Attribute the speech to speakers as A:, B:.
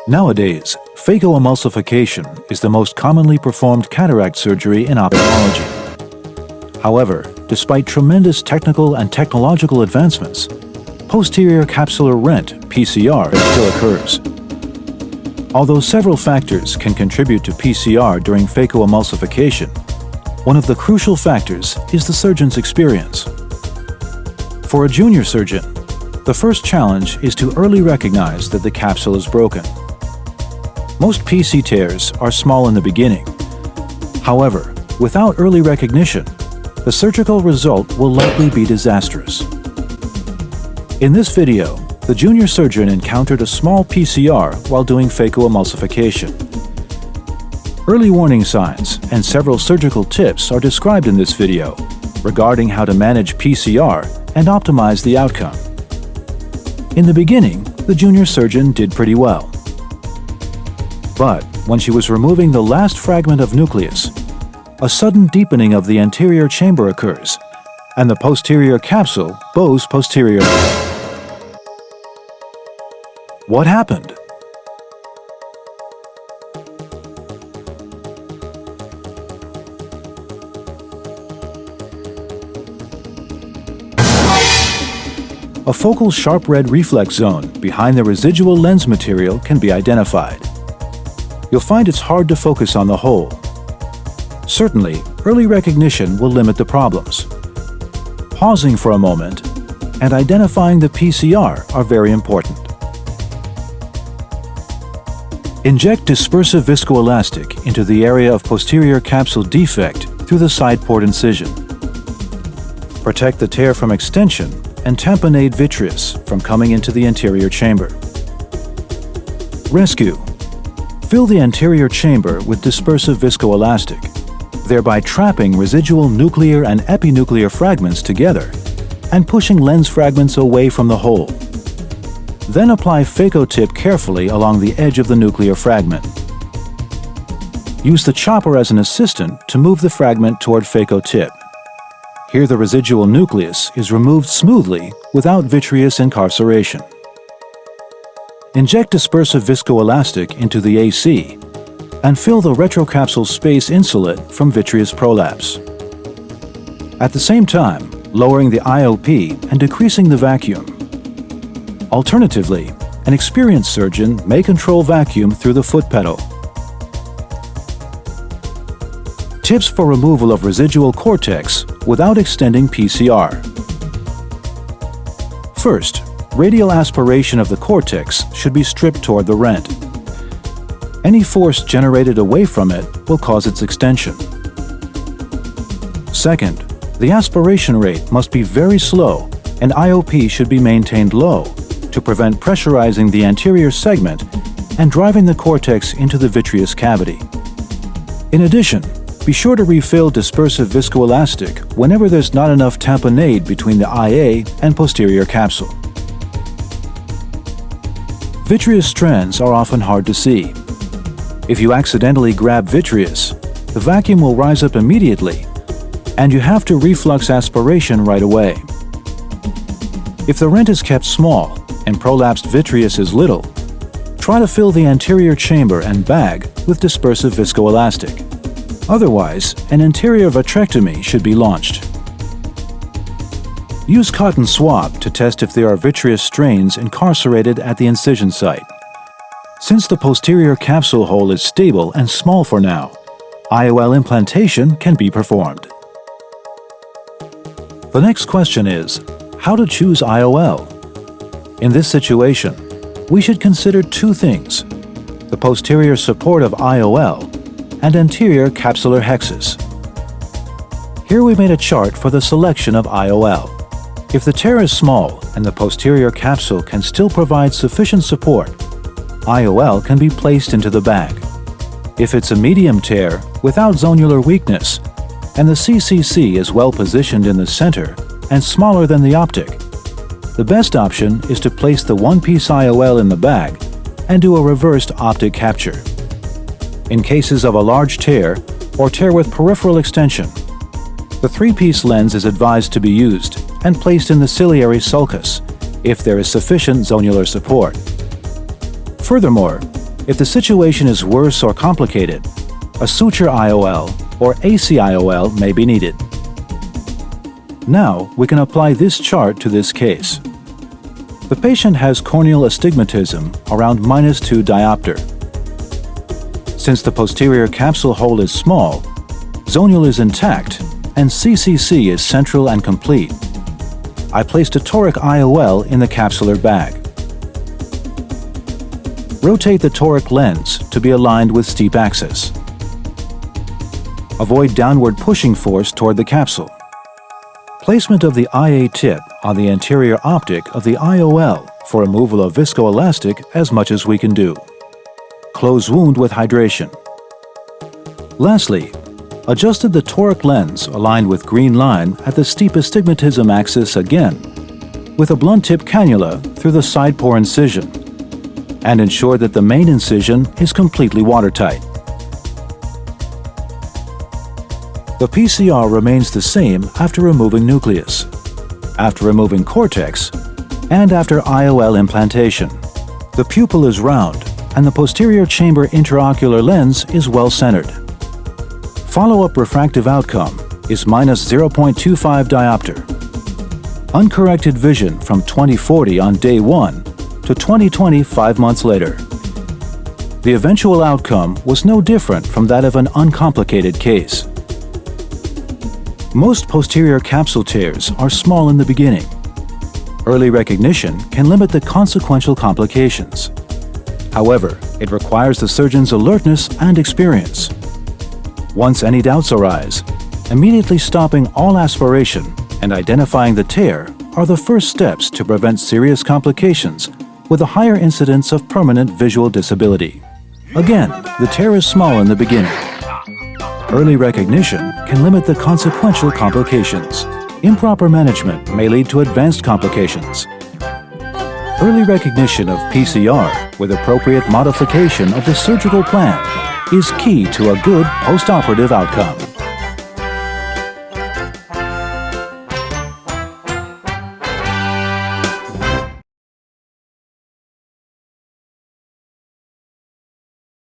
A: Nowadays, phacoemulsification is the most commonly performed cataract surgery in ophthalmology. However, despite tremendous technical and technological advancements, posterior capsular rent (PCR) still occurs. Although several factors can contribute to PCR during phacoemulsification, one of the crucial factors is the surgeon's experience. For a junior surgeon, the first challenge is to early recognize that the capsule is broken. Most PC tears are small in the beginning. However, without early recognition, the surgical result will likely be disastrous. In this video, the junior surgeon encountered a small PCR while doing phacoemulsification. Early warning signs and several surgical tips are described in this video regarding how to manage PCR and optimize the outcome. In the beginning, the junior surgeon did pretty well. But when she was removing the last fragment of nucleus, a sudden deepening of the anterior chamber occurs, and the posterior capsule bows posteriorly. What happened? A focal sharp red reflex zone behind the residual lens material can be identified. You'll find it's hard to focus on the hole. Certainly, early recognition will limit the problems. Pausing for a moment and identifying the PCR are very important. Inject dispersive viscoelastic into the area of posterior capsule defect through the side port incision. Protect the tear from extension and tamponade vitreous from coming into the anterior chamber. Rescue. Fill the anterior chamber with dispersive viscoelastic, thereby trapping residual nuclear and epinuclear fragments together and pushing lens fragments away from the hole. Then apply phaco-tip carefully along the edge of the nuclear fragment. Use the chopper as an assistant to move the fragment toward phaco-tip. Here the residual nucleus is removed smoothly without vitreous incarceration. Inject dispersive viscoelastic into the AC and fill the retrocapsule space insulate from vitreous prolapse. At the same time, lowering the IOP and decreasing the vacuum. Alternatively, an experienced surgeon may control vacuum through the foot pedal. Tips for removal of residual cortex without extending PCR. First, radial aspiration of the cortex should be stripped toward the rent. Any force generated away from it will cause its extension. Second, the aspiration rate must be very slow and IOP should be maintained low to prevent pressurizing the anterior segment and driving the cortex into the vitreous cavity. In addition, be sure to refill dispersive viscoelastic whenever there's not enough tamponade between the IA and posterior capsule. Vitreous strands are often hard to see. If you accidentally grab vitreous, the vacuum will rise up immediately, and you have to reflux aspiration right away. If the rent is kept small and prolapsed vitreous is little, try to fill the anterior chamber and bag with dispersive viscoelastic. Otherwise, an anterior vitrectomy should be launched. Use cotton swab to test if there are vitreous strains incarcerated at the incision site. Since the posterior capsule hole is stable and small for now, IOL implantation can be performed. The next question is, how to choose IOL? In this situation, we should consider two things: the posterior support of IOL and anterior capsular hexes. Here we made a chart for the selection of IOL. If the tear is small and the posterior capsule can still provide sufficient support, IOL can be placed into the bag. If it's a medium tear without zonular weakness and the CCC is well positioned in the center and smaller than the optic, the best option is to place the one-piece IOL in the bag and do a reversed optic capture. In cases of a large tear or tear with peripheral extension, the three-piece lens is advised to be used and placed in the ciliary sulcus if there is sufficient zonular support. Furthermore, If the situation is worse or complicated, a suture IOL or ACIOL may be needed. Now we can apply this chart to this case. The patient has corneal astigmatism around -2 diopter. Since the posterior capsule hole is small, zonule is intact, and CCC is central and complete, I placed a toric IOL in the capsular bag. Rotate the toric lens to be aligned with steep axis. Avoid downward pushing force toward the capsule. Placement of the IA tip on the anterior optic of the IOL for removal of viscoelastic as much as we can do. Close wound with hydration. Lastly, adjusted the toric lens aligned with green line at the steep astigmatism axis again with a blunt tip cannula through the side pore incision and ensure that the main incision is completely watertight. The PCR remains the same after removing nucleus, after removing cortex, and after IOL implantation. The pupil is round and the posterior chamber intraocular lens is well centered. Follow-up refractive outcome is -0.25 diopter. Uncorrected vision from 20/40 on day 1 to 20/20 5 months later. The eventual outcome was no different from that of an uncomplicated case. Most posterior capsule tears are small in the beginning. Early recognition can limit the consequential complications. However, it requires the surgeon's alertness and experience. Once any doubts arise, immediately stopping all aspiration and identifying the tear are the first steps to prevent serious complications with a higher incidence of permanent visual disability. Again, the tear is small in the beginning. Early recognition can limit the consequential complications. Improper management may lead to advanced complications. Early recognition of PCR with appropriate modification of the surgical plan is key to a good postoperative outcome.